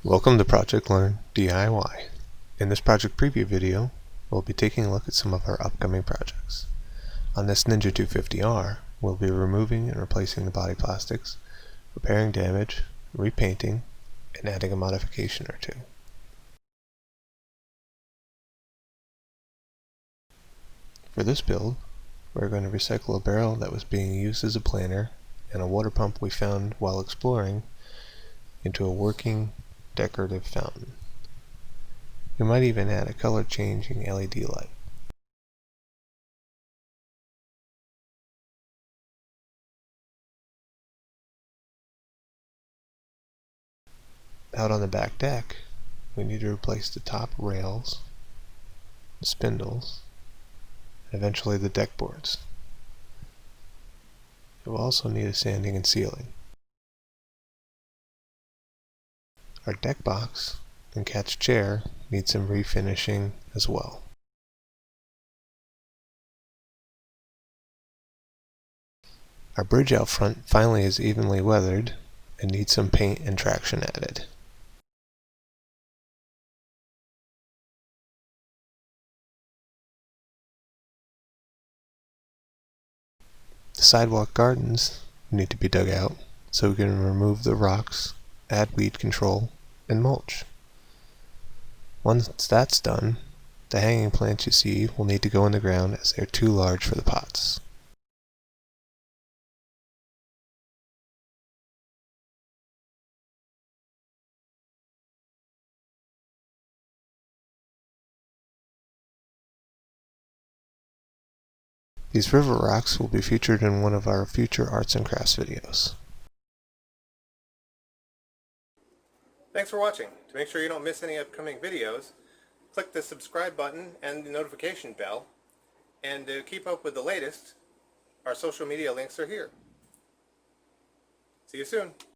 Welcome to Project Learn DIY. In this project preview video, we'll be taking a look at some of our upcoming projects. On this Ninja 250R, we'll be removing and replacing the body plastics, repairing damage, repainting, and adding a modification or two. For this build, we're going to recycle a barrel that was being used as a planter and a water pump we found while exploring into a working decorative fountain. We might even add a color changing LED light. Out on the back deck, we need to replace the top rails, the spindles, and eventually the deck boards. It will also need a sanding and sealing. Our deck box and catch chair need some refinishing as well. Our bridge out front finally is evenly weathered and needs some paint and traction added. The sidewalk gardens need to be dug out so we can remove the rocks, add weed control, and mulch. Once that's done, the hanging plants you see will need to go in the ground as they're too large for the pots. These river rocks will be featured in one of our future arts and crafts videos. Thanks for watching. To make sure you don't miss any upcoming videos, click the subscribe button and the notification bell. And to keep up with the latest, our social media links are here. See you soon.